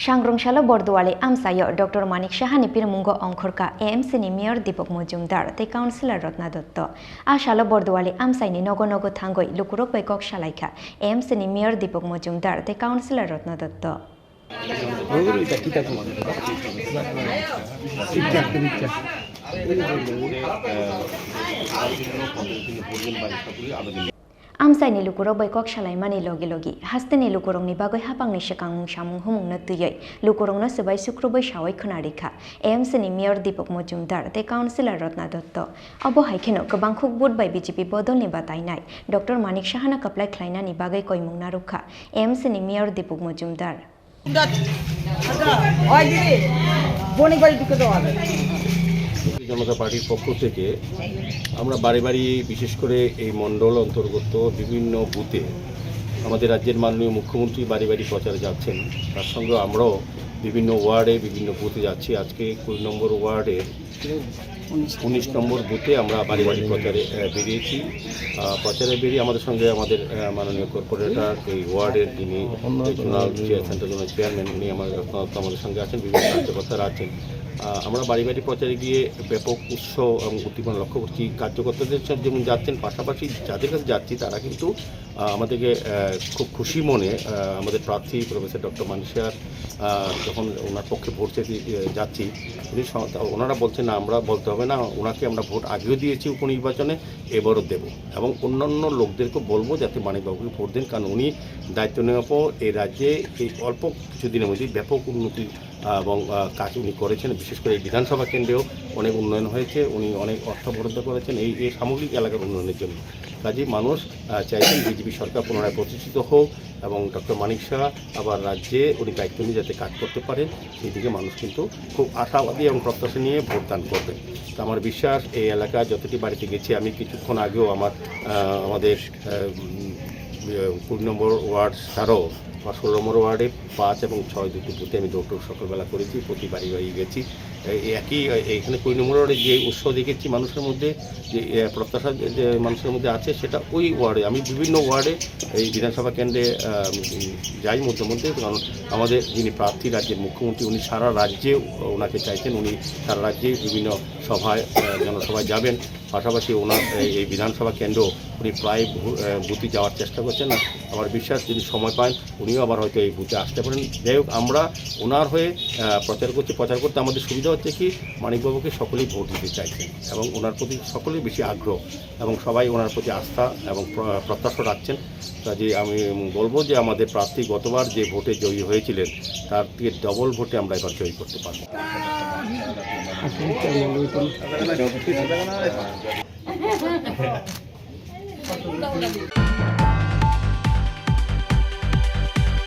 Sangrongshalo Bordwali Amsayo Dr.Manik Sahani Pirmungo wngkhorkha AMC ni Mayor Dipak Majumder te Councillor Ratna Datta Ashalo Bordwali Amsaini Nogo Nogo Thangoi Lukurok by Kok Shalaika AMC ni Mayor Dipak Majumder te Councillor Ratna Datta Amsai ni lukurok bai kok shalai mani logi logi haste ni lukurok ni bagoi hapang ni shekang samung humung na tuyai lukurok no sebai sukrobai shawai khonarikha AMC ni Mayor Dipak Majumder te Councillor Ratna Datta abo haikeno gobang khukbut bai BJP bodol ni batainai Dr.Manik Sahana kaplai khlaina ni bagai koimung na rukha AMC ni Mayor Dipak Majumder জনতা পার্টির পক্ষ থেকে আমরা বারে বারে বিশেষ করে এই মণ্ডল অন্তর্গত বিভিন্ন বুথে আমাদের রাজ্যের মাননীয় মুখ্যমন্ত্রী বাড়ি বাড়ি প্রচারে যাচ্ছেন তার সঙ্গে আমরাও বিভিন্ন ওয়ার্ডে বিভিন্ন বুথে যাচ্ছি আজকে 20 নম্বর ওয়ার্ডের 19 নম্বর বুথে আমরা বাড়ি বাড়ি প্রচারে বেরিয়েছি প্রচারে বেরিয়ে আমাদের সঙ্গে আমাদের মাননীয় কর্পোরেটর এই ওয়ার্ডের যিনি জোনাল সেন্ট্রাল জোনাল চেয়ারম্যান উনি আমাদের সঙ্গে আছেন বিভিন্ন কার্যকর্তারা আছেন আমরা বাড়ি বাড়ি প্রচারে গিয়ে ব্যাপক উৎস এবং উদ্দীপনা লক্ষ্য করছি কার্যকর্তাদের যেমন যাচ্ছেন পাশাপাশি যাদের কাছে যাচ্ছি তারা কিন্তু আমাদেরকে খুব খুশি মনে আমাদের প্রার্থী প্রফেসর ডক্টর মানিক স্যার যখন ওনার পক্ষে ভোট চাইতে যাচ্ছি উনি ওনারা বলছেন না আমরা বলতে হবে না ওনাকে আমরা ভোট আগেও দিয়েছি উপনির্বাচনে এবারও দেব এবং অন্যান্য লোকদেরকে বলবো যাতে মানিকবাবুকে ভোট দেন কারণ উনি দায়িত্ব নেওয়ার পর এই রাজ্যে এই অল্প কিছুদিনের মধ্যে ব্যাপক উন্নতি এবং কাজ উনি করেছেন বিশেষ করে এই বিধানসভা কেন্দ্রেও অনেক উন্নয়ন হয়েছে উনি অনেক অর্থ বরাদ্দ করেছেন এই সামগ্রিক এলাকার উন্নয়নের জন্য কাজেই মানুষ চাইছেন বিজেপি সরকার পুনরায় প্রতিষ্ঠিত হোক এবং ডক্টর মানিক শাহ আবার রাজ্যে উনি দায়িত্ব নিয়ে যাতে কাজ করতে পারেন সেই দিকে মানুষ কিন্তু খুব আশাবাদী এবং প্রত্যাশা নিয়ে ভোটদান করবেন তো আমার বিশ্বাস এই এলাকায় যতটি বাড়িতে গেছি আমি কিছুক্ষণ আগেও আমাদের 20 নম্বর ওয়ার্ড ছাড়াও 16 নম্বর ওয়ার্ডে 5 এবং 6 দুটি বুথে আমি দৌড় সকালবেলা করেছি প্রতি বাড়ি বাড়ি গেছি একই এখানে 20 নম্বর ওয়ার্ডে যে উৎসাহ দেখেছি মানুষের মধ্যে যে প্রত্যাশা যে মানুষের মধ্যে আছে সেটা ওই ওয়ার্ডে আমি বিভিন্ন ওয়ার্ডে এই বিধানসভা কেন্দ্রে যাই মধ্যে মধ্যে কারণ আমাদের যিনি প্রার্থী রাজ্যের মুখ্যমন্ত্রী উনি সারা রাজ্যে ওনাকে চাইছেন উনি সারা রাজ্যে বিভিন্ন সভায় জনসভায় যাবেন পাশাপাশি ওনার এই বিধানসভা কেন্দ্র উনি প্রায় বুথে যাওয়ার চেষ্টা করছেন না আমার বিশ্বাস যদি সময় পান উনিও আবার হয়তো এই বুথে আসতে পারেন যাই হোক আমরা ওনার হয়ে প্রচার করতে আমাদের সুবিধা হচ্ছে কি মানিকবাবুকে সকলেই ভোট দিতে চাইছেন এবং ওনার প্রতি সকলেই বেশি আগ্রহ এবং সবাই ওনার প্রতি আস্থা এবং প্রত্যাশা রাখছেন কাজে আমি বলবো যে আমাদের প্রার্থী গতবার যে ভোটে জয়ী হয়েছিলেন তার থেকে ডবল ভোটে আমরা এবার জয়ী করতে পারবো